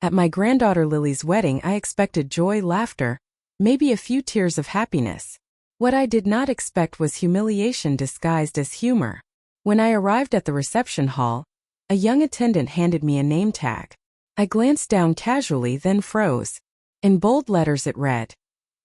At my granddaughter Lily's wedding, I expected joy, laughter, maybe a few tears of happiness. What I did not expect was humiliation disguised as humor. When I arrived at the reception hall, a young attendant handed me a name tag. I glanced down casually, then froze. In bold letters it read,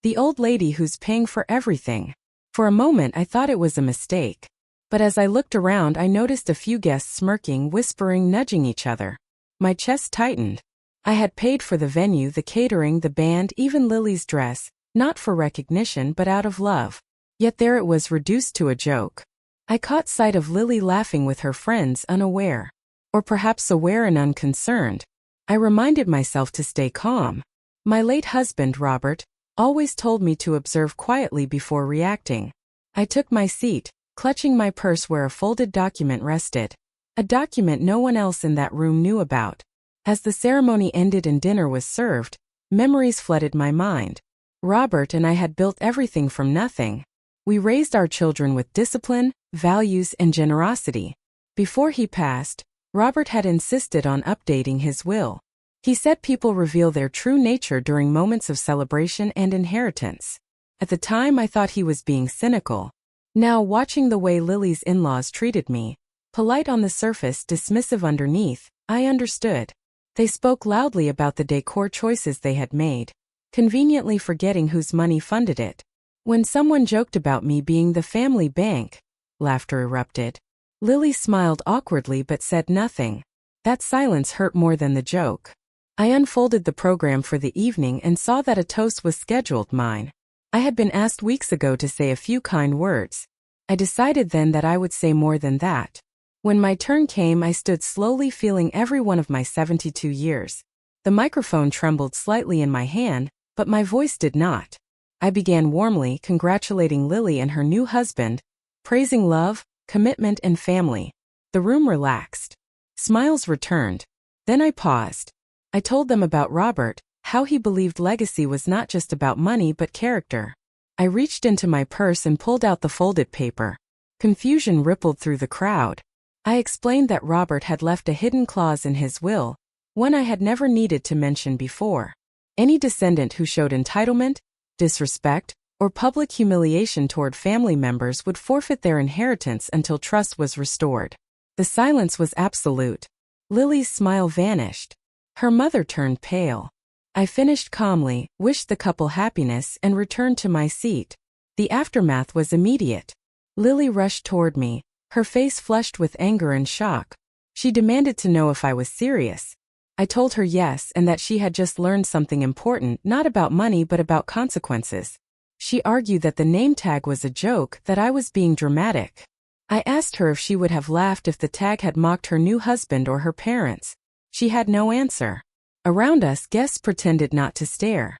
"The old lady who's paying for everything." For a moment I thought it was a mistake. But as I looked around, I noticed a few guests smirking, whispering, nudging each other. My chest tightened. I had paid for the venue, the catering, the band, even Lily's dress, not for recognition but out of love. Yet there it was, reduced to a joke. I caught sight of Lily laughing with her friends, unaware. Or perhaps aware and unconcerned. I reminded myself to stay calm. My late husband, Robert, always told me to observe quietly before reacting. I took my seat, clutching my purse where a folded document rested. A document no one else in that room knew about. As the ceremony ended and dinner was served, memories flooded my mind. Robert and I had built everything from nothing. We raised our children with discipline, values, and generosity. Before he passed, Robert had insisted on updating his will. He said people reveal their true nature during moments of celebration and inheritance. At the time I thought he was being cynical. Now, watching the way Lily's in-laws treated me, polite on the surface, dismissive underneath, I understood. They spoke loudly about the decor choices they had made, conveniently forgetting whose money funded it. When someone joked about me being the family bank, laughter erupted. Lily smiled awkwardly but said nothing. That silence hurt more than the joke. I unfolded the program for the evening and saw that a toast was scheduled, mine. I had been asked weeks ago to say a few kind words. I decided then that I would say more than that. When my turn came, I stood slowly, feeling every one of my 72 years. The microphone trembled slightly in my hand, but my voice did not. I began warmly, congratulating Lily and her new husband, praising love, commitment, and family. The room relaxed. Smiles returned. Then I paused. I told them about Robert, how he believed legacy was not just about money but character. I reached into my purse and pulled out the folded paper. Confusion rippled through the crowd. I explained that Robert had left a hidden clause in his will, one I had never needed to mention before. Any descendant who showed entitlement, disrespect, or public humiliation toward family members would forfeit their inheritance until trust was restored. The silence was absolute. Lily's smile vanished. Her mother turned pale. I finished calmly, wished the couple happiness, and returned to my seat. The aftermath was immediate. Lily rushed toward me, her face flushed with anger and shock. She demanded to know if I was serious. I told her yes, and that she had just learned something important, not about money but about consequences. She argued that the name tag was a joke, that I was being dramatic. I asked her if she would have laughed if the tag had mocked her new husband or her parents. She had no answer. Around us, guests pretended not to stare.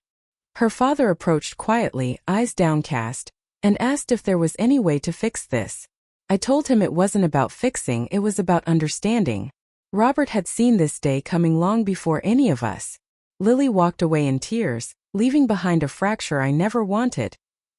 Her father approached quietly, eyes downcast, and asked if there was any way to fix this. I told him it wasn't about fixing, it was about understanding. Robert had seen this day coming long before any of us. Lily walked away in tears, leaving behind a fracture I never wanted,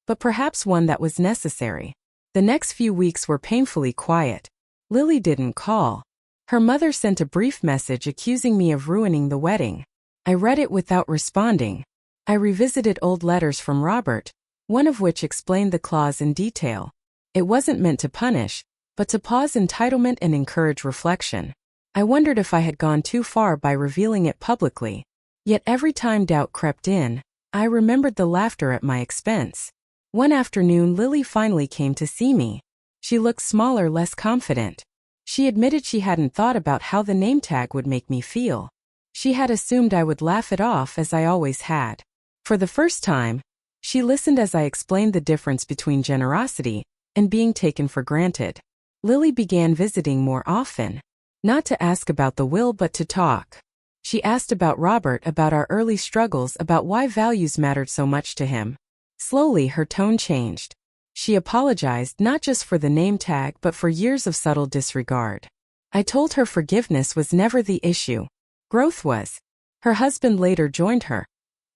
but perhaps one that was necessary. The next few weeks were painfully quiet. Lily didn't call. Her mother sent a brief message accusing me of ruining the wedding. I read it without responding. I revisited old letters from Robert, one of which explained the clause in detail. It wasn't meant to punish, but to pause entitlement and encourage reflection. I wondered if I had gone too far by revealing it publicly. Yet every time doubt crept in, I remembered the laughter at my expense. One afternoon, Lily finally came to see me. She looked smaller, less confident. She admitted she hadn't thought about how the name tag would make me feel. She had assumed I would laugh it off, as I always had. For the first time, she listened as I explained the difference between generosity and being taken for granted. Lily began visiting more often. Not to ask about the will but to talk. She asked about Robert, about our early struggles, about why values mattered so much to him. Slowly her tone changed. She apologized not just for the name tag but for years of subtle disregard. I told her forgiveness was never the issue. Growth was. Her husband later joined her,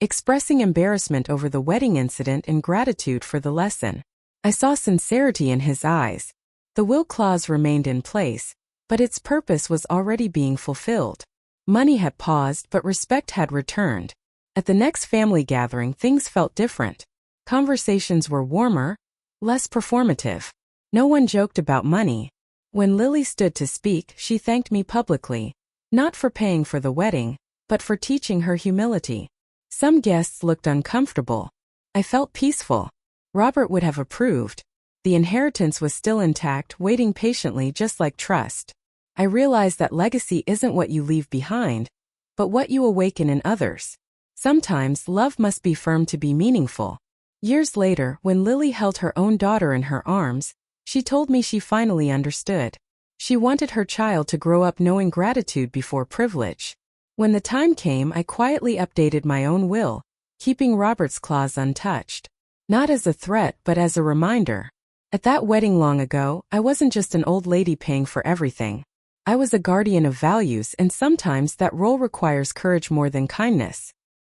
expressing embarrassment over the wedding incident and gratitude for the lesson. I saw sincerity in his eyes. The will clause remained in place, but its purpose was already being fulfilled. Money had paused, but respect had returned. At the next family gathering, things felt different. Conversations were warmer, less performative. No one joked about money. When Lily stood to speak, she thanked me publicly, not for paying for the wedding, but for teaching her humility. Some guests looked uncomfortable. I felt peaceful. Robert would have approved. The inheritance was still intact, waiting patiently, just like trust. I realized that legacy isn't what you leave behind, but what you awaken in others. Sometimes love must be firm to be meaningful. Years later, when Lily held her own daughter in her arms, she told me she finally understood. She wanted her child to grow up knowing gratitude before privilege. When the time came, I quietly updated my own will, keeping Robert's clause untouched. Not as a threat, but as a reminder. At that wedding long ago, I wasn't just an old lady paying for everything. I was a guardian of values, and sometimes that role requires courage more than kindness.